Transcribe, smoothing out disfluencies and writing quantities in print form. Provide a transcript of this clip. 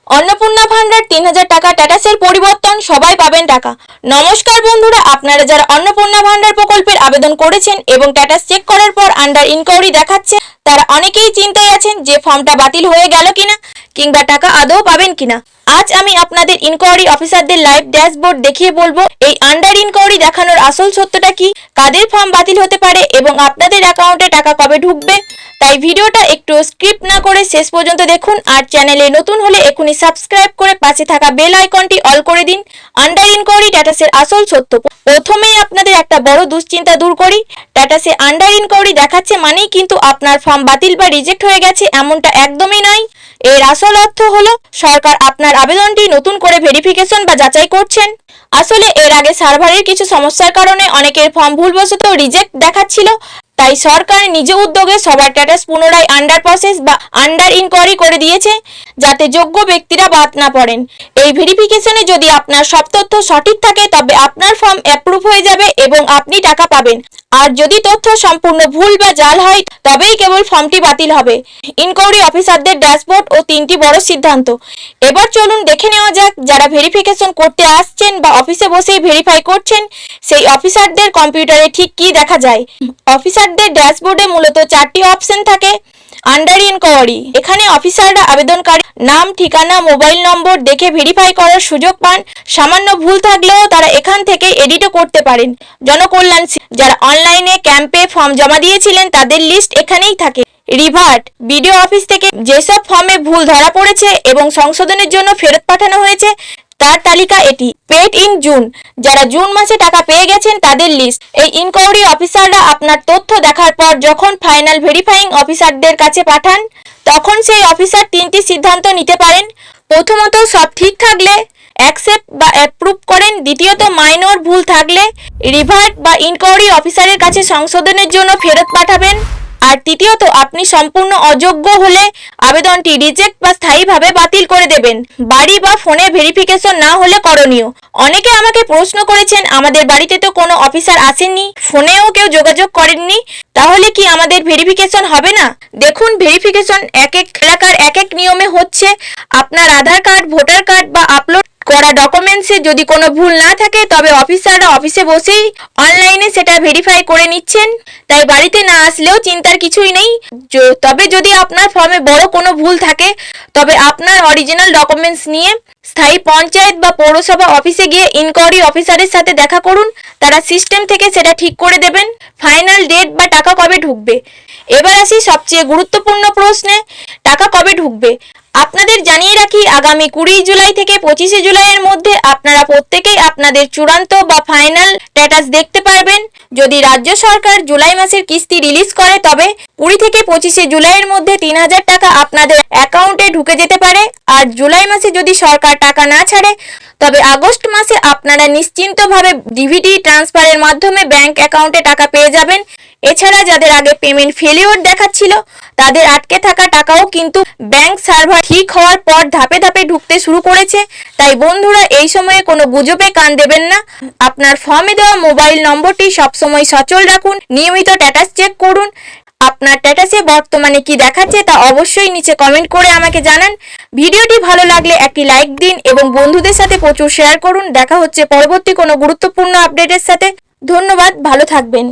অন্নপূর্ণা ভান্ডার 3000 টাকা স্ট্যাটাসের পরিবর্তন, সবাই পাবেন টাকা। নমস্কার বন্ধুরা, আপনারা যারা অন্নপূর্ণা ভান্ডার প্রকল্পের আবেদন করেছেন এবং স্ট্যাটাস চেক করার পর আন্ডার ইনকোয়ারি দেখাচ্ছে, তারা অনেকেই চিন্তায় আছেন যে ফর্মটা বাতিল হয়ে গেল কিনা কিংবা টাকা আদৌ পাবেন কিনা। আজ আমি আপনাদের ইনকোয়ারি অফিসারদের লাইভ ড্যাশবোর্ড দেখিয়ে বলবো এই আন্ডার ইনকোয়ারি দেখানোর আসল সত্যটা কি, কাদের ফর্ম বাতিল হতে পারে এবং আপনাদের অ্যাকাউন্টে টাকা কবে ঢুকবে। তাই ভিডিওটা একটু স্কিপ না করে শেষ পর্যন্ত দেখুন, আর চ্যানেলে নতুন হলে এখনই সাবস্ক্রাইব করে পাশে থাকা বেল আইকনটি অল করে দিন। আন্ডার ইনকোয়ারি স্ট্যাটাসের আসল সত্য। প্রথমেই আপনাদের একটা বড় দুশ্চিন্তা দূর করি। স্ট্যাটাসে আন্ডার ইনকোয়ারি দেখাচ্ছে মানেই কিন্তু আপনার ফর্ম বাতিল বা রিজেক্ট হয়ে গেছে, এমনটা একদমই নয়। এর আসল অর্থ হলো সরকার আপনার আবেদনটি নতুন করে ভেরিফিকেশন বা যাচাই করছেন। আসলে এর আগে সার্ভারের কিছু সমস্যার কারণে অনেকের ফর্ম ভুলবশত রিজেক্ট দেখাচ্ছিল, তাই সরকার নিজ উদ্যোগে সবার স্ট্যাটাস পুনরায় আন্ডার প্রসেস বা আন্ডার ইনকোয়ারি করে দিয়েছে, যাতে যোগ্য ব্যক্তিরা বাদ না পড়েন। এই ভেরিফিকেশনে যদি আপনার সব তথ্য সঠিক থাকে তবে আপনার ফর্ম অ্যাপ্রুভ হয়ে যাবে এবং আপনি টাকা পাবেন। আর যদি তথ্য সম্পূর্ণ ভুল বা জাল হয় তবেই কেবল ফর্মটি বাতিল হবে। ইনকোয়ারি অফিসারদের ড্যাশবোর্ড ও 3টি বড় সিদ্ধান্ত। এবার চলুন দেখে নেওয়া যাক, যারা ভেরিফিকেশন করতে আসছেন বা অফিসে বসেই ভেরিফাই করছেন সেই অফিসারদের কম্পিউটারে ঠিক কী দেখা যায়। অফিসারদের ড্যাশবোর্ডে মূলত 4টি অপশন থাকে। আন্ডার ইনকোয়ারি, এখানে অফিসাররা আবেদনকারী নাম, ঠিকানা, মোবাইল নম্বর দেখে ভেরিফাই করার সুযোগ পান। সামান্য ভুল থাকলেও তারা এখান থেকে এডিটও করতে পারেন। জনকল্যাণ, যারা অনলাইনে ক্যাম্পে ফর্ম জমা দিয়েছিলেন তাদের লিস্ট এখানেই থাকে। রিভার্ট, বিডিও অফিস থেকে যেসব ফর্মে ভুল ধরা পড়েছে এবং সংশোধনের জন্য ফেরত পাঠানো হয়েছে তার তালিকা এটি। পেড ইন জুন, যারা জুন মাসে টাকা পেয়ে গেছেন তাদের লিস্ট। এই ইনকোয়ারি অফিসাররা আপনার তথ্য দেখার পর যখন ফাইনাল ভেরিফাইং অফিসারদের কাছে পাঠান তখন সেই অফিসার 3টি সিদ্ধান্ত নিতে পারেন। প্রথমত, সব ঠিক থাকলে অ্যাকসেপ্ট বা অ্যাপ্রুভ করেন। দ্বিতীয়ত, মাইনর ভুল থাকলে রিভার্ট বা ইনকোয়ারি অফিসারের কাছে সংশোধনের জন্য ফেরত পাঠাবেন। আর তৃতীয়ত, আপনি সম্পূর্ণ অযোগ্য হলে আবেদনটি রিজেক্ট বা স্থায়ীভাবে বাতিল করে দেবেন। বাড়ি বা ফোনে ভেরিফিকেশন না হলে করণীয়। অনেকে আমাকে প্রশ্ন করেছেন, আমাদের বাড়িতে তো কোনো অফিসার আসেননি, ফোনেও কেউ যোগাযোগ করেননি, তাহলে কি আমাদের ভেরিফিকেশন হবে না? দেখুন, ভেরিফিকেশন এক এক এলাকার এক এক নিয়মে হচ্ছে। আপনার আধার কার্ড, ভোটার কার্ড বা আপলোড করা ডকুমেন্টসে যদি কোনো ভুল না থাকে তবে অফিসাররা অফিসে বসেই অনলাইনে সেটা ভেরিফাই করে নিচ্ছেন, তাই বাড়িতে না আসলেও চিন্তার কিছুই নেই। তবে যদি আপনার ফর্মে বড় কোনো ভুল থাকে তবে আপনার অরিজিনাল ডকুমেন্টস নিয়ে স্থায়ী পঞ্চায়েত বা পৌরসভা অফিসে গিয়ে ইনকোয়ারি অফিসারের সাথে দেখা করুন, তারা সিস্টেম থেকে সেটা ঠিক করে দেবেন। ফাইনাল ডেট বা টাকা কবে ঢুকবে। এবার আসি সবচেয়ে গুরুত্বপূর্ণ প্রশ্নে, টাকা কবে ঢুকবে। আপনাদের জানিয়ে রাখি, আগামী 20 জুলাই থেকে 25 জুলাইয়ের মধ্যে আপনারা প্রত্যেকেই আপনাদের চূড়ান্ত বা ফাইনাল স্ট্যাটাস দেখতে পারবেন। যদি রাজ্য সরকার জুলাই মাসের কিস্তি রিলিজ করে তবে 20 থেকে 25 জুলাইয়ের মধ্যে 3000 টাকা আপনাদের অ্যাকাউন্টে ঢুকে যেতে পারে। আর জুলাই মাসে যদি সরকার টাকা না ছাড়ে তবে আগস্ট মাসে আপনারা নিশ্চিন্তভাবে ডিভিডি ট্রান্সফারের মাধ্যমে ব্যাংক অ্যাকাউন্টে টাকা পেয়ে যাবেন। এছাড়া যাদের আগে পেমেন্ট ফেলিওর দেখাচ্ছিল তাদের আটকে থাকা টাকাও কিন্তু ব্যাংক সার্ভার ঠিক হওয়ার পর ধাপে ধাপে ঢুকতে শুরু করেছে। তাই বন্ধুরা, এই সময়ে কোনো গুজবে কান দেবেন না। আপনার ফর্মে দেওয়া মোবাইল নম্বরটি সবসময় সচল রাখুন। নিয়মিত স্ট্যাটাস চেক করুন। আপনার স্ট্যাটাসে বর্তমানে কি দেখাচ্ছে তা অবশ্যই নিচে কমেন্ট করে আমাকে জানান। ভিডিওটি ভালো লাগলে একটি লাইক দিন এবং বন্ধুদের সাথে প্রচুর শেয়ার করুন। দেখা হচ্ছে পরবর্তী কোনো গুরুত্বপূর্ণ আপডেটের সাথে। ধন্যবাদ, ভালো থাকবেন।